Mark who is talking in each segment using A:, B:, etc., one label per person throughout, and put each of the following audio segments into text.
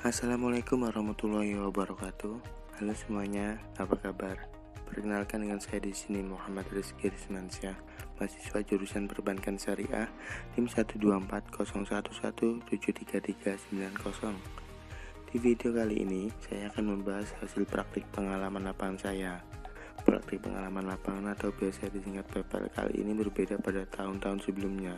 A: Assalamualaikum warahmatullahi wabarakatuh. Halo semuanya, apa kabar? Perkenalkan dengan saya di sini Muhammad Rizky Rizmansyah, mahasiswa jurusan Perbankan Syariah NIM 12401173390. Di video kali ini, saya akan membahas hasil praktik pengalaman lapangan saya. Praktik pengalaman lapangan atau biasa disingkat PPL kali ini berbeda pada tahun-tahun sebelumnya.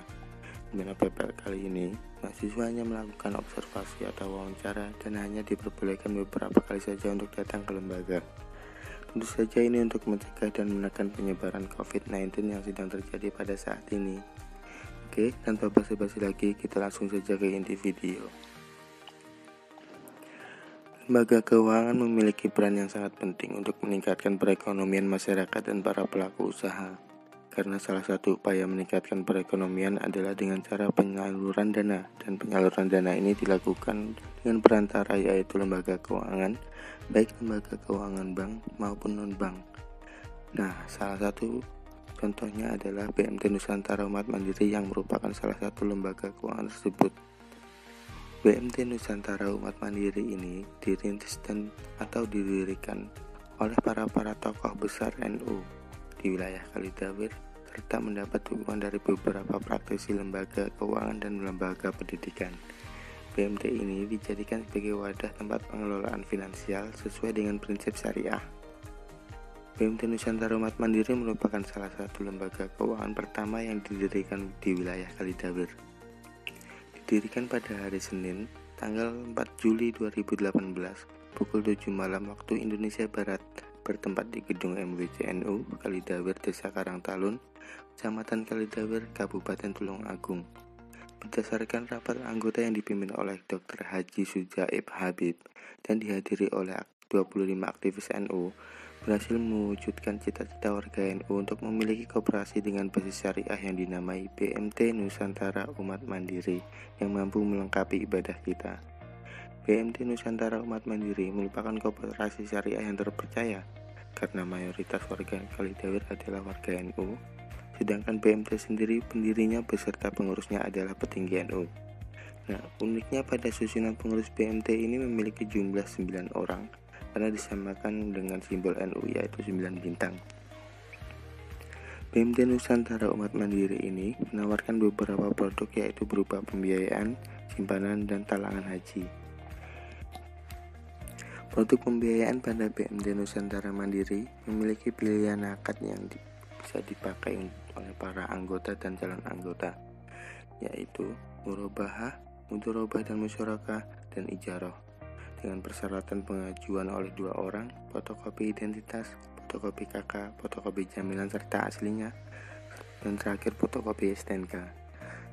A: Dengan PPL kali ini, mahasiswa hanya melakukan observasi atau wawancara dan hanya diperbolehkan beberapa kali saja untuk datang ke lembaga. Tentu saja ini untuk mencegah dan menekan penyebaran COVID-19 yang sedang terjadi pada saat ini. Oke, tanpa basa-basi lagi, kita langsung saja ke inti video. Lembaga keuangan memiliki peran yang sangat penting untuk meningkatkan perekonomian masyarakat dan para pelaku usaha. Karena salah satu upaya meningkatkan perekonomian adalah dengan cara penyaluran dana, dan penyaluran dana ini dilakukan dengan perantara yaitu lembaga keuangan, baik lembaga keuangan bank maupun non-bank. Nah, salah satu contohnya adalah BMT Nusantara Umat Mandiri yang merupakan salah satu lembaga keuangan tersebut. BMT Nusantara Umat Mandiri ini dirintis atau didirikan oleh para tokoh besar NU di wilayah Kalidawir, serta mendapat dukungan dari beberapa praktisi lembaga keuangan dan lembaga pendidikan. BMT ini dijadikan sebagai wadah tempat pengelolaan finansial sesuai dengan prinsip syariah. BMT Nusantara Umat Mandiri merupakan salah satu lembaga keuangan pertama yang didirikan di wilayah Kalidawir. Didirikan pada hari Senin, tanggal 4 Juli 2018, pukul 7 malam waktu Indonesia Barat, bertempat di gedung MWCNU Kalidawir, Desa Karangtalun, Kecamatan Kalidawir, Kabupaten Tulung Agung. Berdasarkan rapat anggota yang dipimpin oleh Dr. Haji Sujaib Habib dan dihadiri oleh 25 aktivis NU, berhasil mewujudkan cita-cita warga NU untuk memiliki koperasi dengan basis syariah yang dinamai BMT Nusantara Umat Mandiri yang mampu melengkapi ibadah kita. BMT Nusantara Umat Mandiri merupakan koperasi syariah yang terpercaya karena mayoritas warga Kalidawir adalah warga NU, sedangkan BMT sendiri pendirinya beserta pengurusnya adalah petinggi NU. Nah, uniknya pada susunan pengurus BMT ini memiliki jumlah 9 orang karena disamakan dengan simbol NU yaitu 9 bintang. BMT Nusantara Umat Mandiri ini menawarkan beberapa produk yaitu berupa pembiayaan, simpanan, dan talangan haji. Produk pembiayaan pada BMT Nusantara Mandiri memiliki pilihan akad yang bisa dipakai oleh para anggota dan calon anggota, yaitu murabahah, mudharabah dan musyarakah, dan ijarah, dengan persyaratan pengajuan oleh 2 orang, fotokopi identitas, fotokopi KK, fotokopi jaminan serta aslinya, dan terakhir fotokopi STNK.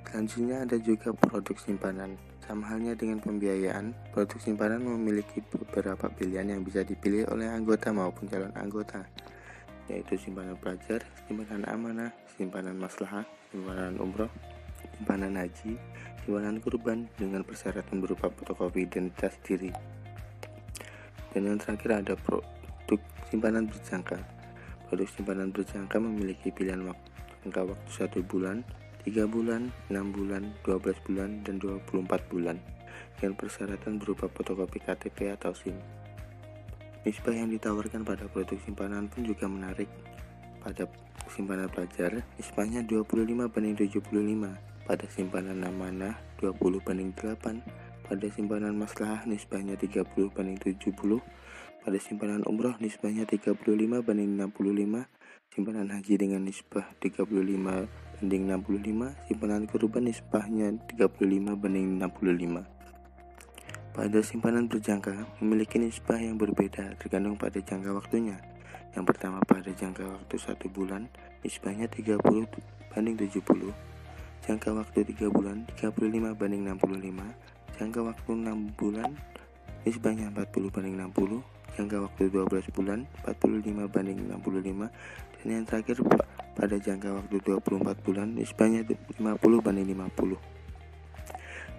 A: Selanjutnya ada juga produk simpanan. Sama halnya dengan pembiayaan, produk simpanan memiliki beberapa pilihan yang bisa dipilih oleh anggota maupun calon anggota, yaitu simpanan pelajar, simpanan amanah, simpanan maslahah, simpanan umroh, simpanan haji, simpanan kurban, dengan persyaratan berupa fotokopi identitas diri. Dan yang terakhir ada produk simpanan berjangka. Produk simpanan berjangka memiliki pilihan jangka waktu 1 bulan, 3 bulan, 6 bulan, 12 bulan, dan 24 bulan, dengan persyaratan berupa fotokopi KTP atau SIM. Nisbah yang ditawarkan pada produk simpanan pun juga menarik. Pada simpanan pelajar, nisbahnya 25:75, pada simpanan amanah 20:8, pada simpanan maslahah nisbahnya 30:70, pada simpanan umroh nisbahnya 35:65, simpanan haji dengan nisbah 35:65, simpanan kurban nisbahnya 35:65. Pada simpanan berjangka memiliki nisbah yang berbeda tergantung pada jangka waktunya. Yang pertama, pada jangka waktu 1 bulan nisbahnya 30:70, jangka waktu 3 bulan 35:65, jangka waktu 6 bulan nisbahnya 40:60, jangka waktu 12 bulan 45:65, dan yang terakhir pada jangka waktu 24 bulan nisbahnya 50:50.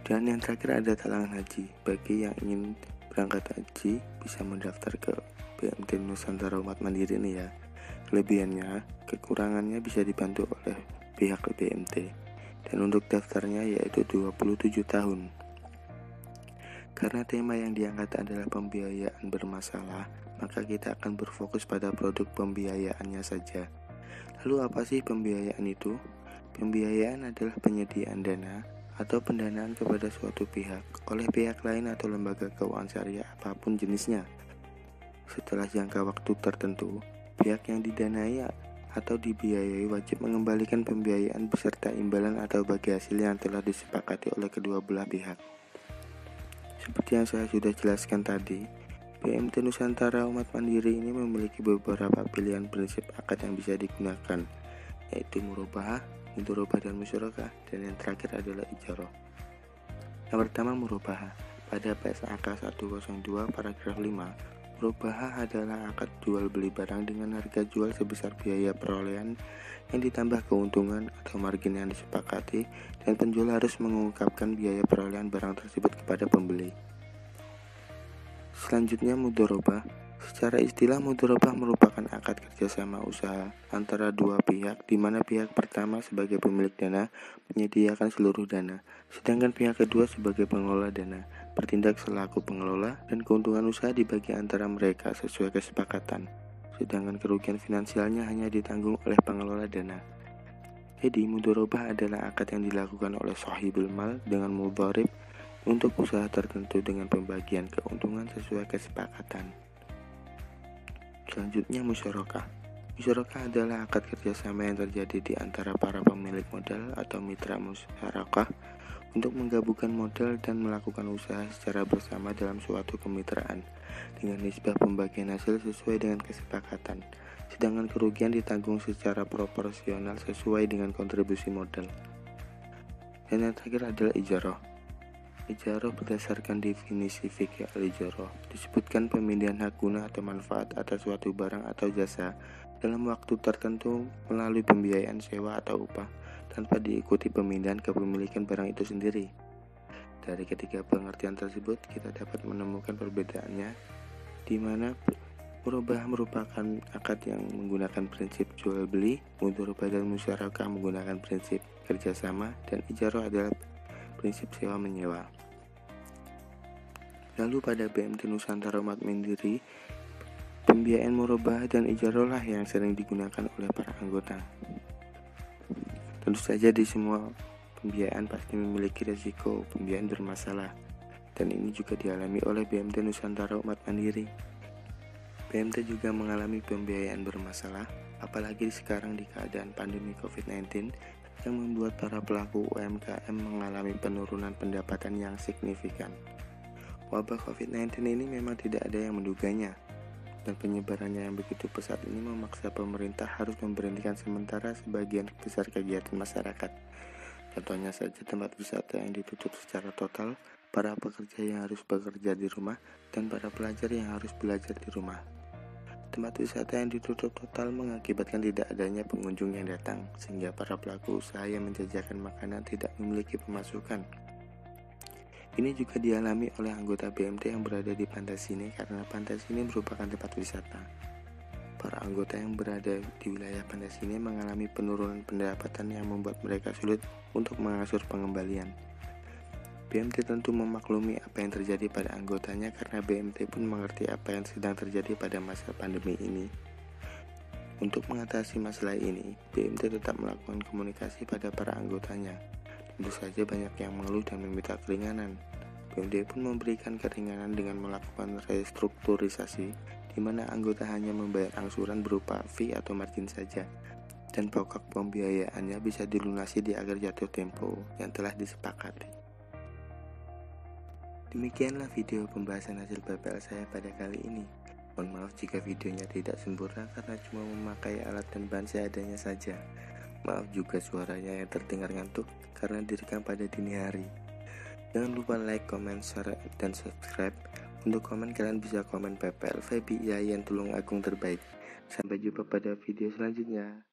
A: Dan yang terakhir ada talangan haji. Bagi yang ingin berangkat haji bisa mendaftar ke BMT Nusantara Umat Mandiri ini ya. Kelebihannya, kekurangannya bisa dibantu oleh pihak BMT. Dan untuk daftarnya yaitu 27 tahun. Karena tema yang diangkat adalah pembiayaan bermasalah, maka kita akan berfokus pada produk pembiayaannya saja. Lalu apa sih pembiayaan itu? Pembiayaan adalah penyediaan dana atau pendanaan kepada suatu pihak oleh pihak lain atau lembaga keuangan syariah apapun jenisnya. Setelah jangka waktu tertentu, pihak yang didanai atau dibiayai wajib mengembalikan pembiayaan beserta imbalan atau bagi hasil yang telah disepakati oleh kedua belah pihak. Seperti yang saya sudah jelaskan tadi, BMT Nusantara Umat Mandiri ini memiliki beberapa pilihan prinsip akad yang bisa digunakan, yaitu murabahah, mudharabah, dan musyarakah, dan yang terakhir adalah ijarah. Yang pertama, murabahah. Pada PSAK 102 paragraf 5, murabahah adalah akad jual beli barang dengan harga jual sebesar biaya perolehan yang ditambah keuntungan atau margin yang disepakati, dan penjual harus mengungkapkan biaya perolehan barang tersebut kepada pembeli. Selanjutnya, mudharabah. Secara istilah, mudharabah merupakan akad kerjasama usaha antara dua pihak, di mana pihak pertama sebagai pemilik dana menyediakan seluruh dana, sedangkan pihak kedua sebagai pengelola dana bertindak selaku pengelola, dan keuntungan usaha dibagi antara mereka sesuai kesepakatan, sedangkan kerugian finansialnya hanya ditanggung oleh pengelola dana. Jadi, mudharabah adalah akad yang dilakukan oleh sahibul mal dengan mudharib untuk usaha tertentu dengan pembagian keuntungan sesuai kesepakatan. Selanjutnya, musyarakah. Musyarakah adalah akad kerjasama yang terjadi di antara para pemilik modal atau mitra musyarakah untuk menggabungkan modal dan melakukan usaha secara bersama dalam suatu kemitraan dengan nisbah pembagian hasil sesuai dengan kesepakatan, sedangkan kerugian ditanggung secara proporsional sesuai dengan kontribusi modal. Dan yang terakhir adalah ijarah. Ijarah berdasarkan definisi fikih al-ijarah disebutkan pemindahan hak guna atau manfaat atas suatu barang atau jasa dalam waktu tertentu melalui pembiayaan sewa atau upah tanpa diikuti pemindahan kepemilikan barang itu sendiri. Dari ketiga pengertian tersebut kita dapat menemukan perbedaannya, di mana murabahah merupakan akad yang menggunakan prinsip jual beli, mudharabah dan musyarakah menggunakan prinsip kerjasama, dan ijarah adalah prinsip sewa menyewa. Lalu pada BMT Nusantara Umat Mandiri, pembiayaan murabahah dan ijarah lah yang sering digunakan oleh para anggota. Tentu saja di semua pembiayaan pasti memiliki risiko pembiayaan bermasalah, dan ini juga dialami oleh BMT Nusantara Umat Mandiri. BMT juga mengalami pembiayaan bermasalah, apalagi sekarang di keadaan pandemi COVID-19 yang membuat para pelaku UMKM mengalami penurunan pendapatan yang signifikan. Wabah COVID-19 ini memang tidak ada yang menduganya, dan penyebarannya yang begitu pesat ini memaksa pemerintah harus memberhentikan sementara sebagian besar kegiatan masyarakat. Contohnya saja tempat wisata yang ditutup secara total, para pekerja yang harus bekerja di rumah, dan para pelajar yang harus belajar di rumah. Tempat wisata yang ditutup total mengakibatkan tidak adanya pengunjung yang datang, sehingga para pelaku usaha yang menjajakan makanan tidak memiliki pemasukan. Ini juga dialami oleh anggota BMT yang berada di Pantai Sini karena Pantai Sini merupakan tempat wisata. Para anggota yang berada di wilayah Pantai Sini mengalami penurunan pendapatan yang membuat mereka sulit untuk mengatur pengembalian. BMT tentu memaklumi apa yang terjadi pada anggotanya karena BMT pun mengerti apa yang sedang terjadi pada masa pandemi ini. Untuk mengatasi masalah ini, BMT tetap melakukan komunikasi pada para anggotanya. Tentu saja banyak yang mengeluh dan meminta keringanan. BMT pun memberikan keringanan dengan melakukan restrukturisasi, di mana anggota hanya membayar angsuran berupa fee atau margin saja, dan pokok pembiayaannya bisa dilunasi di akhir jatuh tempo yang telah disepakati. Demikianlah video pembahasan hasil PPL saya pada kali ini. Mohon maaf jika videonya tidak sempurna karena cuma memakai alat dan bahan seadanya saja. Maaf juga suaranya yang terdengar ngantuk karena direkam pada dini hari. Jangan lupa like, comment, share, dan subscribe. Untuk komen kalian bisa komen PPL Febi Yayan Tulung Agung terbaik. Sampai jumpa pada video selanjutnya.